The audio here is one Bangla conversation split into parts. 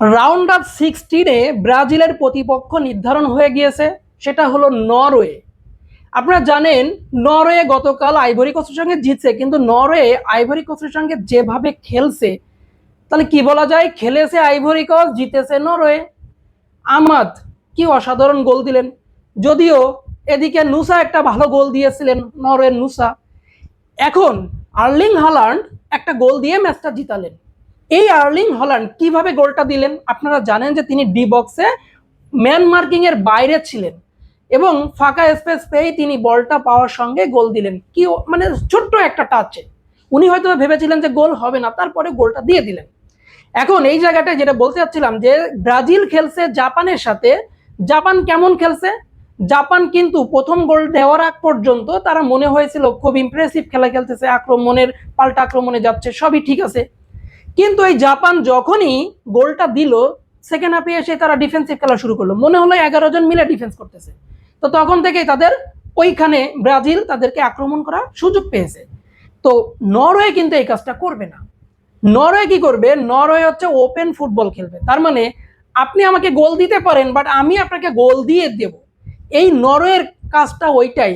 রাউন্ড অফ 16-এ ব্রাজিলের প্রতিপক্ষ নির্ধারণ হয়ে গিয়েছে, সেটা হলো নরওয়ে। আপনারা জানেন নরওয়ে গতকাল আইভরি কোস্টের সঙ্গে জিতছে, কিন্তু নরওয়ে আইভরি কোস্টের সঙ্গে যেভাবে খেলছে, তাহলে কি বলা যায়, খেলেছে আইভরি কোস্ট, জিতেছে নরওয়ে। আমাদ কি অসাধারণ গোল দিলেন, যদিও এদিকে নুসা একটা ভালো গোল দিয়েছিলেন, নরওয়ের নুসা। এখন আর্লিং হাল্যান্ড একটা গোল দিয়ে ম্যাচটা জিতালেন। এই আর্লিং হল্যান্ড কিভাবে গোলটা দিলেন? আপনারা জানেন যে তিনি ডি বক্সে ম্যান মার্কিং এর বাইরে ছিলেন এবং ফাঁকা স্পেস পেয়ে তিনি বলটা পাওয়ার সঙ্গে গোল দিলেন। কি মানে ছোট্ট একটা টাচে উনি হয়তো ভেবেছিলেন যে গোল হবে না, তারপরে গোলটা দিয়ে দিলেন। এখন এই জায়গাটায় যেটা বলতে চাচ্ছিলাম যে ব্রাজিল খেলছে জাপানের সাথে। জাপান কেমন খেলছে? জাপান কিন্তু প্রথম গোল দেওয়ার আগ পর্যন্ত তারা মনে হয়েছিল খুব ইমপ্রেসিভ খেলা খেলতেছে, আক্রমণের পাল্টা আক্রমণে যাচ্ছে, সবই ঠিক আছে। কিন্তু এই জাপান যখনই গোলটা দিল, সেকেন্ড হাফে এসে তারা ডিফেন্সিভ খেলা শুরু করলো, মনে হলো 11 জন মিলে ডিফেন্স করতেছে। তো তখন থেকেই তাদের ওইখানে ব্রাজিল তাদেরকে আক্রমণ করার সুযোগ পেয়েছে। তো নরওয়ে কিন্তু এই কাজটা করবে না। নরওয়ে কি করবে? নরওয়ে হচ্ছে ওপেন ফুটবল খেলবে, তার মানে আপনি আমাকে গোল দিতে পারেন, বাট আমি আপনাকে গোল দিয়ে দেব। এই নরওয়ের কাজটা ওইটাই।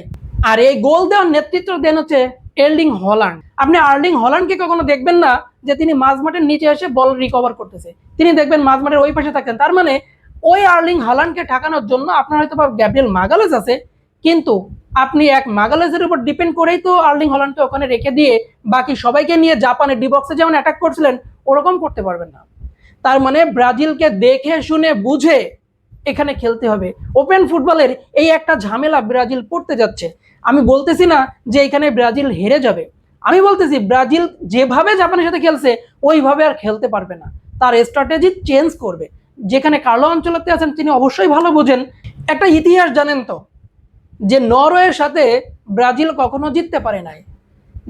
আর এই গোল দেওয়ার নেতৃত্ব দেন হচ্ছে এর্লিং হল্যান্ড। আপনি আর্লিং হল্যান্ডকে কখনো দেখবেন না যে তিনি মাঝমাঠের নিচে এসে বল রিকভার করতেছে, তিনি দেখবেন মাঝমাঠের ওই পাশে থাকেন। তার মানে ওই আর্লিং হল্যান্ডকে ঠেকানোর জন্য আপনার হয়তো বা গ্যাব্রিয়েল মাগালেস আছে, কিন্তু আপনি এক মাগালেসের উপর ডিপেন্ড করেই তো আর্লিং হল্যান্ডকে ওখানে রেখে দিয়ে বাকি সবাইকে নিয়ে জাপানের ডিবক্সে যেমন অ্যাটাক করছিলেন ওরকম করতে পারবেন না। তার মানে ব্রাজিলকে দেখে শুনে বুঝে এখানে খেলতে হবে। ওপেন ফুটবলের এই একটা ঝামেলা ব্রাজিল পড়তে যাচ্ছে। আমি বলতেছি না যে এখানে ব্রাজিল হেরে যাবে, আমি বলতেছি ব্রাজিল যেভাবে জাপানের সাথে খেলছে ওইভাবে আর খেলতে পারবে না, তার স্ট্র্যাটেজি চেঞ্জ করবে। যেখানে কার্লো আনচেলত্তি আছেন তিনি অবশ্যই ভালো বোঝেন। একটা ইতিহাস জানেন তো যে নরওয়ের সাথে ব্রাজিল কখনো জিততে পারে নাই।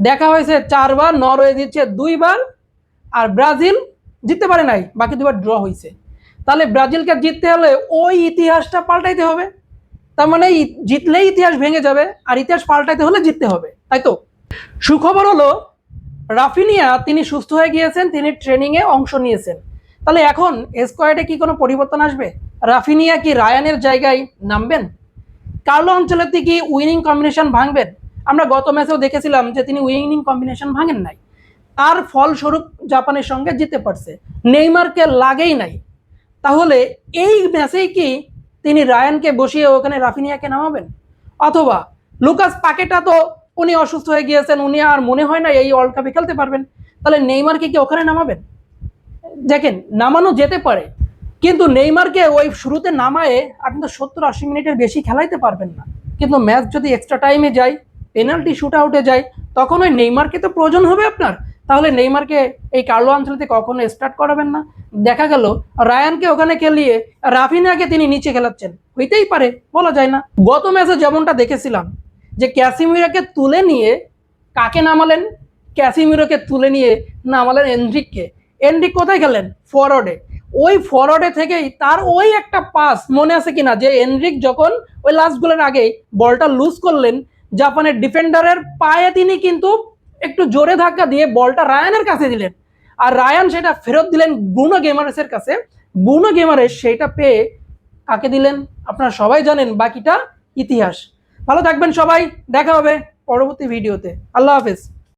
দেখা হয়েছে 4বার, নরওয়ে জিতছে 2বার, আর ব্রাজিল জিততে পারে নাই, বাকি 2বার ড্র হয়েছে। তাহলে ব্রাজিলকে জিততে হলে ওই ইতিহাসটা পাল্টাইতে হবে। তার মানে জিতলেই ইতিহাস ভেঙে যাবে, আর ইতিহাস পাল্টাইতে হলে জিততে হবে, তাই তো? সুখবর হলো রাফিনিয়া তিনি সুস্থ হয়ে গিয়েছেন, তিনি ট্রেনিংয়ে অংশ নিয়েছেন। তাহলে এখন স্কোয়াডে কি কোনো পরিবর্তন আসবে? রাফিনিয়া কি রায়ানের জায়গায় নামবেন? কার্লো আনচেলত্তি কি উইনিং কম্বিনেশন ভাঙবেন? আমরা গত ম্যাচেও দেখেছিলাম যে তিনি উইনিং কম্বিনেশন ভাঙেন নাই, তার ফলস্বরূপ জাপানের সঙ্গে জিতে পারছে, নেইমারকে লাগেই নাই। তাহলে এই ম্যাচেই কি তিনি রায়ানকে বসিয়ে ওখানে রাফিনিয়াকে নামাবেন? অথবা লুকাস পাকেটা তো উনি অসুস্থ হয়ে গিয়েছেন, উনি আর মনে হয় না এই ওয়ার্ল্ড কাপে খেলতে পারবেন, তাহলে নেইমারকে কি ওখানে নামাবেন? দেখেন নামানো যেতে পারে, কিন্তু নেইমারকে ওই শুরুতে নামায়ে আপনি তো 70-80 মিনিটের বেশি খেলাইতে পারবেন না। কিন্তু ম্যাচ যদি এক্সট্রা টাইমে যায়, পেনাল্টি শুট আউটে যায়, তখন ওই নেইমারকে তো প্রয়োজন হবে আপনার। তাহলে নেইমারকে এই কার্লো আনচেলত্তি কখনো স্টার্ট করাবেন না। দেখা গেল রায়ানকে ওখানে খেলিয়ে রাফিনিয়াকে তিনি নিচে খেলাচ্ছেন, হইতেই পারে, বলা যায় না। গত ম্যাচে যেমনটা দেখেছিলাম যে ক্যাসিমিরোকে তুলে নিয়ে কাকে নামালেন? ক্যাসিমিরোকে তুলে নিয়ে নামালেন এনরিককে। এনরিক কোথায় খেলেন? ফরওয়ার্ডে। ওই ফরওয়ার্ডে থেকেই তার ওই একটা পাস মনে আছে কিনা, যে এনরিক যখন ওই লাস্ট গোলের আগেই বলটা লুজ করলেন, জাপানের ডিফেন্ডারের পায়ে তিনি কিন্তু একটু জোরে ধাক্কা দিয়ে বলটা রায়ানের কাছে দিলেন, আর রায়ান সেটা ফেরত দিলেন ব্রুনো গেমারেসের কাছে। ব্রুনো গেমারেস সেটা পেয়ে কাকে দিলেন আপনারা সবাই জানেন, বাকিটা ইতিহাস। ভালো থাকবেন সবাই, দেখা হবে পরবর্তী ভিডিওতে। আল্লাহ হাফেজ।